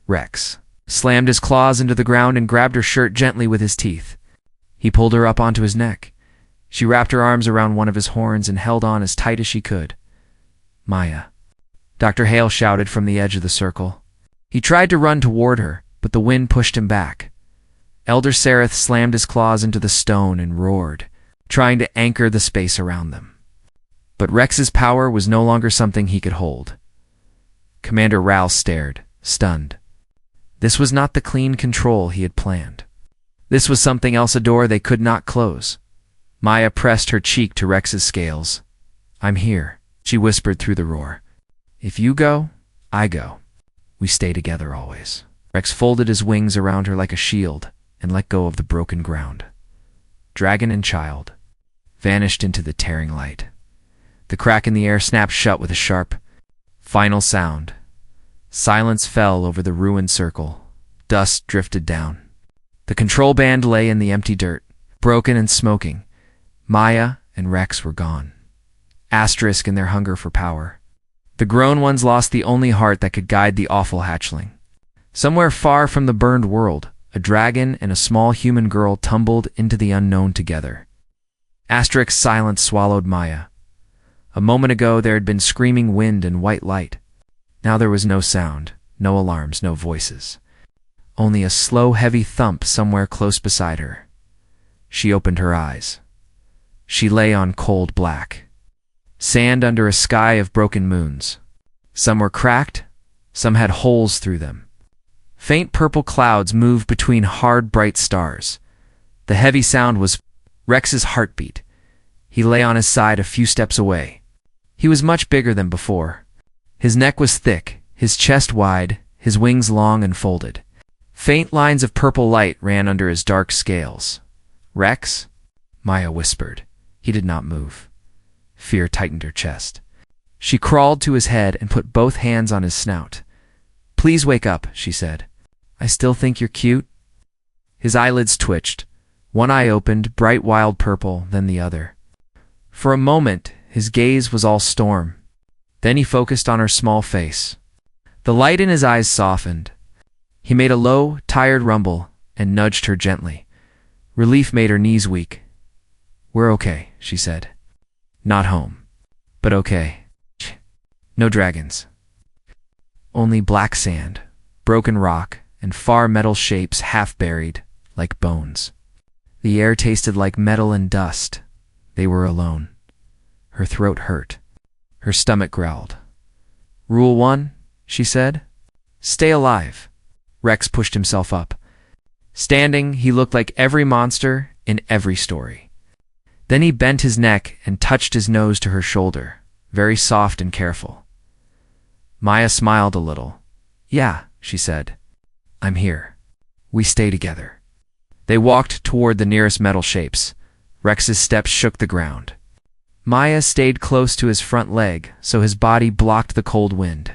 Rex slammed his claws into the ground and grabbed her shirt gently with his teeth. He pulled her up onto his neck. She wrapped her arms around one of his horns and held on as tight as she could. Maya. Dr. Hale shouted from the edge of the circle. He tried to run toward her, but the wind pushed him back. Elder Sereth slammed his claws into the stone and roared, trying to anchor the space around them. But Rex's power was no longer something he could hold. Commander Rao stared, stunned. This was not the clean control he had planned. This was something else, a door they could not close. Maya pressed her cheek to Rex's scales. I'm here, she whispered through the roar. If you go, I go. We stay together always. Rex folded his wings around her like a shield and let go of the broken ground. Dragon and child vanished into the tearing light. The crack in the air snapped shut with a sharp, final sound. Silence fell over the ruined circle. Dust drifted down. The control band lay in the empty dirt, broken and smoking. Maya and Rex were gone. Asterisk in their hunger for power. The grown ones lost the only heart that could guide the awful hatchling. Somewhere far from the burned world, a dragon and a small human girl tumbled into the unknown together. Asterisk's silence swallowed Maya. A moment ago there had been screaming wind and white light. Now there was no sound, no alarms, no voices. Only a slow, heavy thump somewhere close beside her. She opened her eyes. She lay on cold black. Sand under a sky of broken moons. Some were cracked, some had holes through them. Faint purple clouds moved between hard, bright stars. The heavy sound was Rex's heartbeat. He lay on his side a few steps away. He was much bigger than before. His neck was thick, his chest wide, his wings long and folded. Faint lines of purple light ran under his dark scales. Rex? Maya whispered. He did not move. Fear tightened her chest. She crawled to his head and put both hands on his snout. Please wake up, she said. I still think you're cute. His eyelids twitched. One eye opened, bright wild purple, then the other. For a moment, his gaze was all storm. Then he focused on her small face. The light in his eyes softened. He made a low, tired rumble and nudged her gently. Relief made her knees weak. We're okay, she said. Not home, but okay. No dragons. Only black sand, broken rock, and far metal shapes half buried, like bones. The air tasted like metal and dust. They were alone. Her throat hurt. Her stomach growled. Rule 1, she said. Stay alive. Rex pushed himself up. Standing, he looked like every monster in every story. Then he bent his neck and touched his nose to her shoulder, very soft and careful. Maya smiled a little. Yeah, she said. I'm here. We stay together. They walked toward the nearest metal shapes. Rex's steps shook the ground. Maya stayed close to his front leg, so his body blocked the cold wind.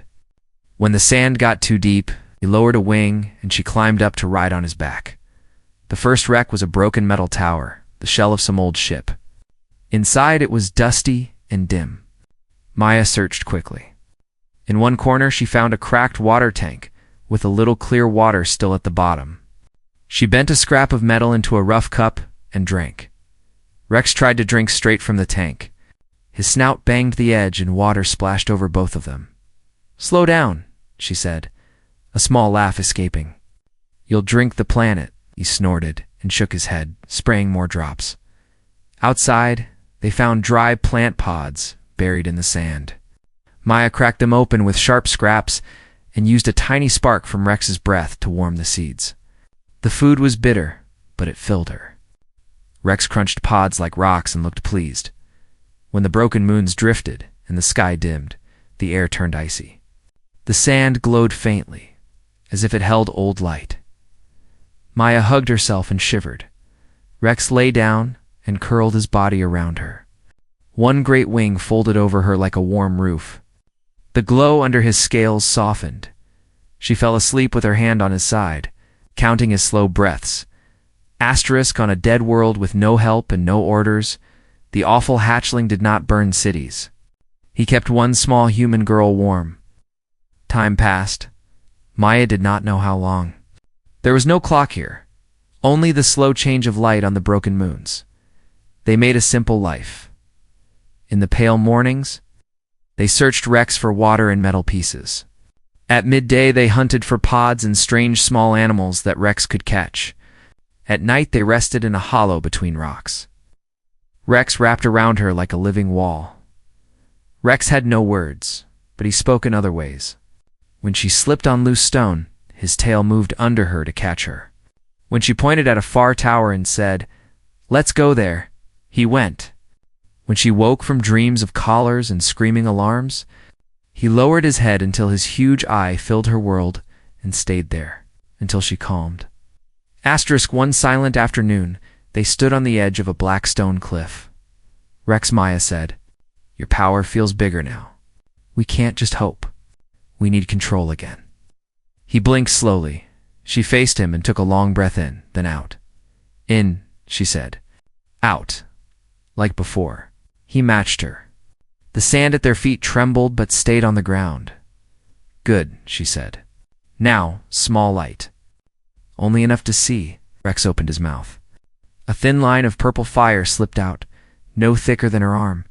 When the sand got too deep, he lowered a wing and she climbed up to ride on his back. The first wreck was a broken metal tower, the shell of some old ship. Inside it was dusty and dim. Maya searched quickly. In one corner she found a cracked water tank with a little clear water still at the bottom. She bent a scrap of metal into a rough cup and drank. Rex tried to drink straight from the tank. His snout banged the edge and water splashed over both of them. Slow down, she said, a small laugh escaping. You'll drink the planet, he snorted and shook his head, spraying more drops. Outside, they found dry plant pods buried in the sand. Maya cracked them open with sharp scraps and used a tiny spark from Rex's breath to warm the seeds. The food was bitter, but it filled her. Rex crunched pods like rocks and looked pleased. When the broken moons drifted and the sky dimmed. The air turned icy. The sand glowed faintly, as if it held old light. Maya hugged herself and shivered. Rex lay down and curled his body around her. One great wing folded over her like a warm roof. The glow under his scales softened. She fell asleep with her hand on his side, counting his slow breaths. Asterisk on a dead world with no help and no orders, the awful hatchling did not burn cities. He kept one small human girl warm. Time passed. Maya did not know how long. There was no clock here, only the slow change of light on the broken moons. They made a simple life. In the pale mornings, they searched wrecks for water and metal pieces. At midday, they hunted for pods and strange small animals that Rex could catch. At night, they rested in a hollow between rocks. Rex wrapped around her like a living wall. Rex had no words, but he spoke in other ways. When she slipped on loose stone, his tail moved under her to catch her. When she pointed at a far tower and said, "Let's go there," he went. When she woke from dreams of collars and screaming alarms, he lowered his head until his huge eye filled her world and stayed there until she calmed. Asterisk one silent afternoon, they stood on the edge of a black stone cliff. Rex Maya said, "Your power feels bigger now. We can't just hope. We need control again." He blinked slowly. She faced him and took a long breath in, then out. "In," she said. "Out." Like before. He matched her. The sand at their feet trembled but stayed on the ground. "Good," she said. "Now, small light." "Only enough to see." Rex opened his mouth. A thin line of purple fire slipped out, no thicker than her arm.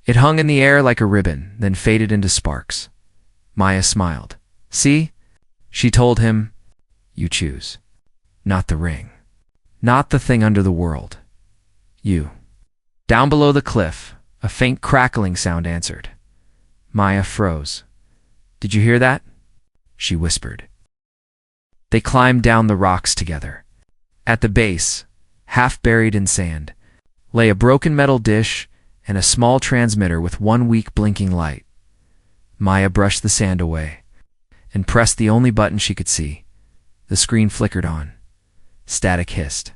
It hung in the air like a ribbon, then faded into sparks. Maya smiled. "See?" She told him, "You choose. Not the ring. Not the thing under the world. You." Down below the cliff, a faint crackling sound answered. Maya froze. "Did you hear that?" she whispered. They climbed down the rocks together. At the base, half buried in sand, lay a broken metal dish and a small transmitter with one weak blinking light. Maya brushed the sand away and pressed the only button she could see. The screen flickered on. Static hissed.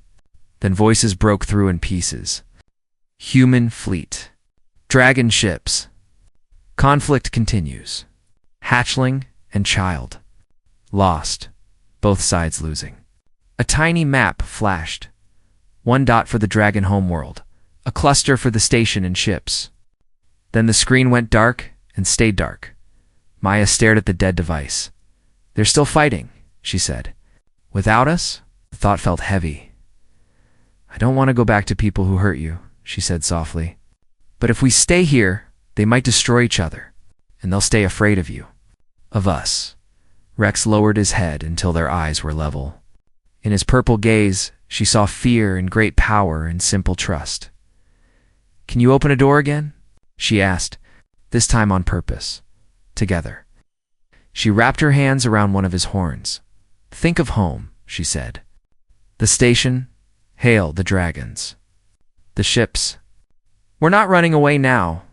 Then voices broke through in pieces. "Human fleet. Dragon ships. Conflict continues. Hatchling and child. Lost. Both sides losing." A tiny map flashed. One dot for the dragon homeworld. A cluster for the station and ships. Then the screen went dark and stayed dark. Maya stared at the dead device. "They're still fighting," she said. "Without us?" The thought felt heavy. "I don't want to go back to people who hurt you," she said softly. "But if we stay here, they might destroy each other, and they'll stay afraid of you. Of us." Rex lowered his head until their eyes were level. In his purple gaze, she saw fear and great power and simple trust. "Can you open a door again?" she asked, this time on purpose. Together. She wrapped her hands around one of his horns. "Think of home," she said. "The station. Hail the dragons. The ships. We're not running away now.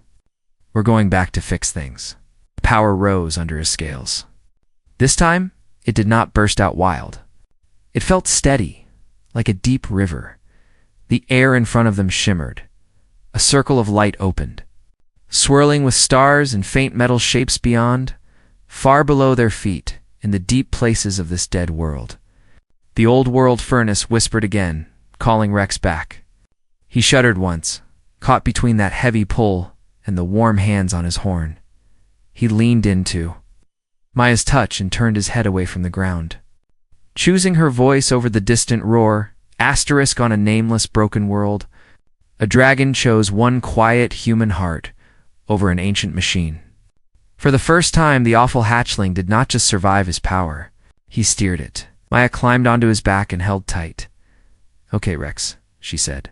We're going back to fix things." Power rose under his scales. This time, it did not burst out wild. It felt steady, like a deep river. The air in front of them shimmered. A circle of light opened, swirling with stars and faint metal shapes beyond, far below their feet, in the deep places of this dead world. The old world furnace whispered again, calling Rex back. He shuddered once, caught between that heavy pull and the warm hands on his horn. He leaned into Maya's touch and turned his head away from the ground. Choosing her voice over the distant roar, asterisk on a nameless broken world, a dragon chose one quiet human heart over an ancient machine. For the first time, the awful hatchling did not just survive his power. He steered it. Maya climbed onto his back and held tight. "Okay, Rex," she said.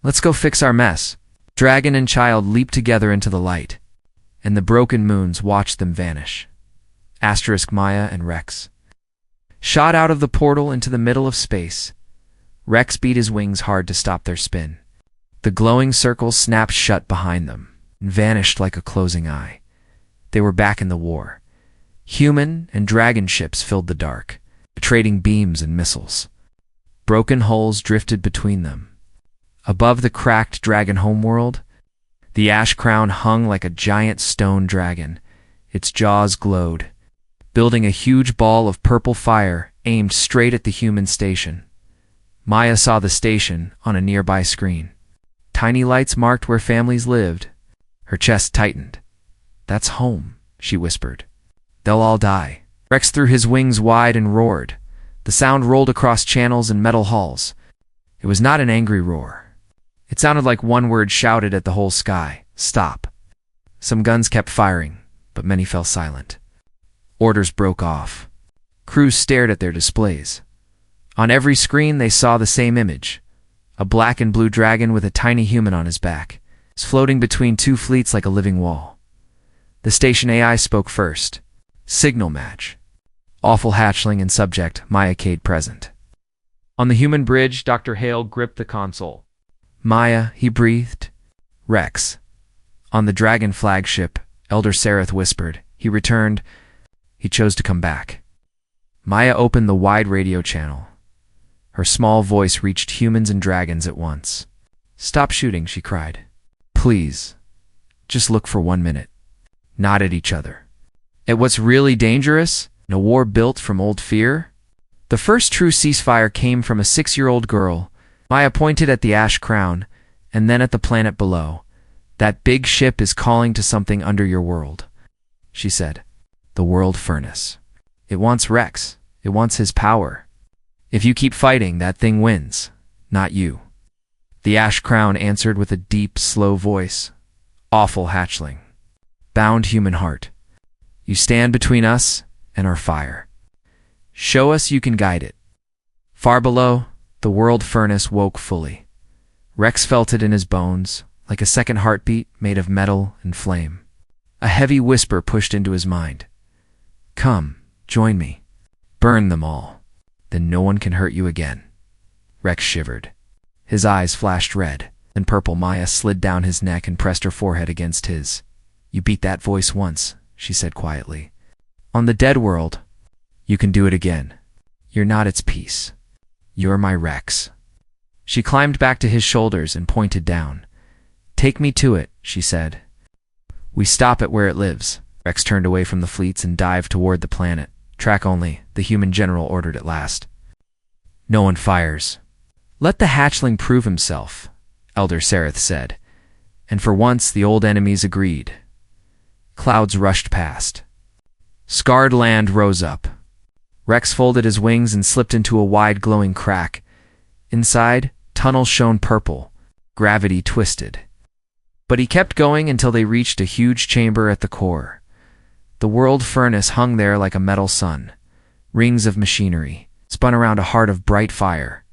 "Let's go fix our mess." Dragon and child leaped together into the light, and the broken moons watched them vanish. Asterisk Maya and Rex shot out of the portal into the middle of space. Rex beat his wings hard to stop their spin. The glowing circles snapped shut behind them. and vanished like a closing eye. They were back in the war. Human and dragon ships filled the dark, trading beams and missiles. Broken hulls drifted between them. Above the cracked dragon homeworld, the ash crown hung like a giant stone dragon. Its jaws glowed, building a huge ball of purple fire aimed straight at the human station. Maya saw the station on a nearby screen. Tiny lights marked where families lived. Her chest tightened. "That's home," she whispered. "They'll all die." Rex threw his wings wide and roared. The sound rolled across channels and metal halls. It was not an angry roar. It sounded like one word shouted at the whole sky: "Stop." Some guns kept firing, but many fell silent. Orders broke off. Crews stared at their displays. On every screen they saw the same image: a black and blue dragon with a tiny human on his back, floating between two fleets like a living wall. The station AI spoke first. "Signal match. Awful Hatchling and subject Maya Cade present." On the human bridge, Dr. Hale gripped the console. "Maya," he breathed. "Rex." On the dragon flagship, Elder Sareth whispered. He returned. He chose to come back. Maya opened the wide radio channel. Her small voice reached humans and dragons at once. "Stop shooting," she cried. "Please. Just look for 1 minute." Nod at each other. At what's really dangerous? A war built from old fear? The first true ceasefire came from a 6-year-old girl. Maya pointed at the ash crown, and then at the planet below. "That big ship is calling to something under your world," she said. "The world furnace. It wants Rex. It wants his power. If you keep fighting, that thing wins, not you." The ash crown answered with a deep, slow voice. "Awful Hatchling. Bound human heart. You stand between us and our fire. Show us you can guide it." Far below, the world furnace woke fully. Rex felt it in his bones, like a second heartbeat made of metal and flame. A heavy whisper pushed into his mind. "Come, join me. Burn them all. Then no one can hurt you again." Rex shivered. His eyes flashed red, and purple. Maya slid down his neck and pressed her forehead against his. "You beat that voice once," she said quietly. "On the dead world, you can do it again. You're not its piece. You're my Rex." She climbed back to his shoulders and pointed down. "Take me to it," she said. "We stop it where it lives." Rex turned away from the fleets and dived toward the planet. "Track only," the human general ordered at last. "No one fires." "Let the hatchling prove himself," Elder Sareth said. And for once the old enemies agreed. Clouds rushed past. Scarred land rose up. Rex folded his wings and slipped into a wide glowing crack. Inside, tunnels shone purple. Gravity twisted. But he kept going until they reached a huge chamber at the core. The world furnace hung there like a metal sun. Rings of machinery spun around a heart of bright fire.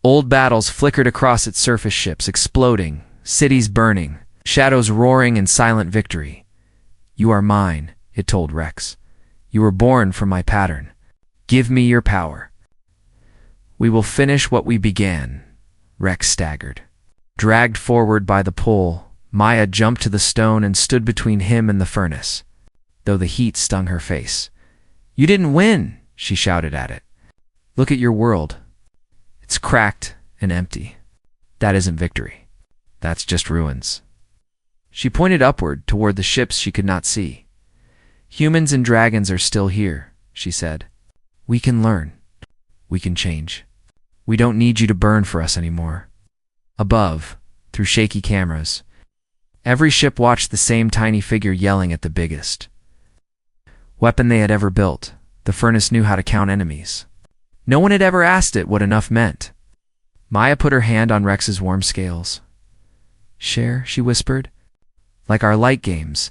Old battles flickered across its surface, ships exploding, cities burning, shadows roaring in silent victory. "You are mine," it told Rex. "You were born from my pattern. Give me your power." "We will finish what we began." Rex staggered. Dragged forward by the pull, Maya jumped to the stone and stood between him and the furnace, though the heat stung her face. "You didn't win," she shouted at it. "Look at your world. It's cracked and empty. That isn't victory. That's just ruins." She pointed upward toward the ships she could not see. "Humans and dragons are still here," she said. "We can learn. We can change. We don't need you to burn for us anymore." Above, through shaky cameras, every ship watched the same tiny figure yelling at the biggest weapon they had ever built. The furnace knew how to count enemies. No one had ever asked it what enough meant. Maya put her hand on Rex's warm scales. "Share," she whispered. "Like our light games.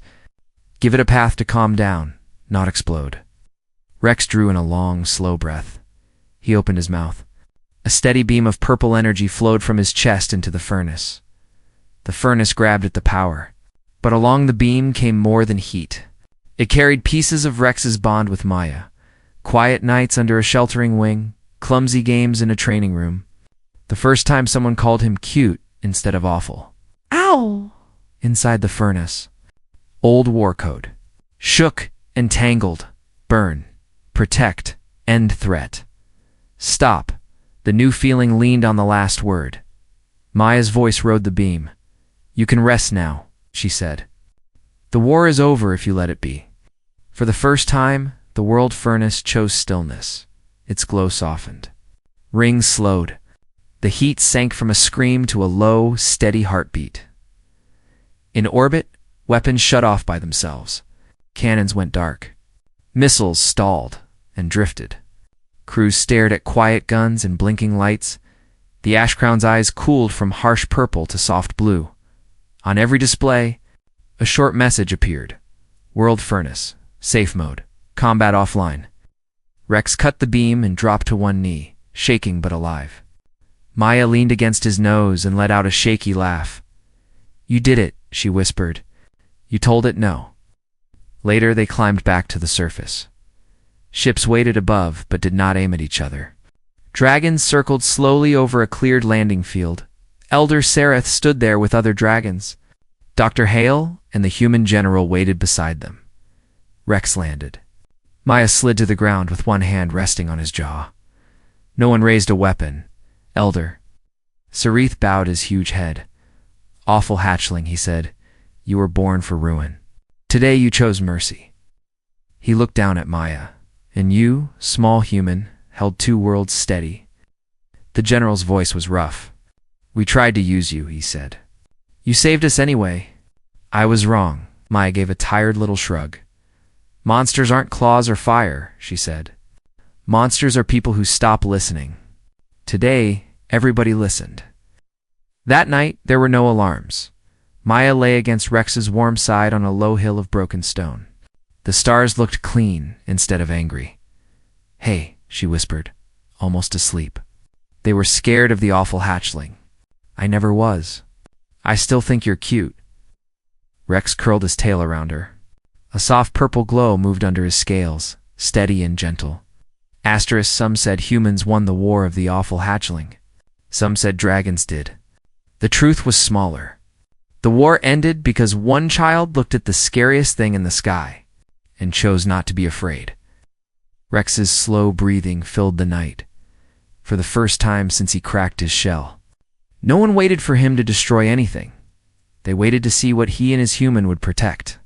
Give it a path to calm down, not explode." Rex drew in a long, slow breath. He opened his mouth. A steady beam of purple energy flowed from his chest into the furnace. The furnace grabbed at the power, but along the beam came more than heat. It carried pieces of Rex's bond with Maya. Quiet nights under a sheltering wing, clumsy games in a training room. The first time someone called him cute instead of awful. "Ow!" inside the furnace. Old war code. Shook and tangled. Burn. Protect. End threat. Stop. The new feeling leaned on the last word. Maya's voice rode the beam. You can rest now, she said. The war is over if you let it be. For the first time, the world furnace chose stillness. Its glow softened. Rings slowed. The heat sank from a scream to a low, steady heartbeat. In orbit, weapons shut off by themselves. Cannons went dark. Missiles stalled and drifted. Crews stared at quiet guns and blinking lights. The Ashcrown's eyes cooled from harsh purple to soft blue. On every display, a short message appeared. World furnace. Safe mode. Combat offline. Rex cut the beam and dropped to one knee, shaking but alive. Maya leaned against his nose and let out a shaky laugh. You did it, she whispered. You told it no. Later they climbed back to the surface. Ships waited above but did not aim at each other. Dragons circled slowly over a cleared landing field. Elder Sereth stood there with other dragons. Dr. Hale and the human general waited beside them. Rex landed. Maya slid to the ground with one hand resting on his jaw. No one raised a weapon. Elder. Sereth bowed his huge head. Awful hatchling, he said. You were born for ruin. Today you chose mercy. He looked down at Maya. And you, small human, held two worlds steady. The general's voice was rough. We tried to use you, he said. You saved us anyway. I was wrong. Maya gave a tired little shrug. Monsters aren't claws or fire, she said. Monsters are people who stop listening. Today, everybody listened. That night, there were no alarms. Maya lay against Rex's warm side on a low hill of broken stone. The stars looked clean instead of angry. Hey, she whispered, almost asleep. They were scared of the awful hatchling. I never was. I still think you're cute. Rex curled his tail around her. A soft purple glow moved under his scales, steady and gentle. Some said humans won the war of the awful hatchling. Some said dragons did. The truth was smaller. The war ended because one child looked at the scariest thing in the sky and chose not to be afraid. Rex's slow breathing filled the night, for the first time since he cracked his shell. No one waited for him to destroy anything. They waited to see what he and his human would protect.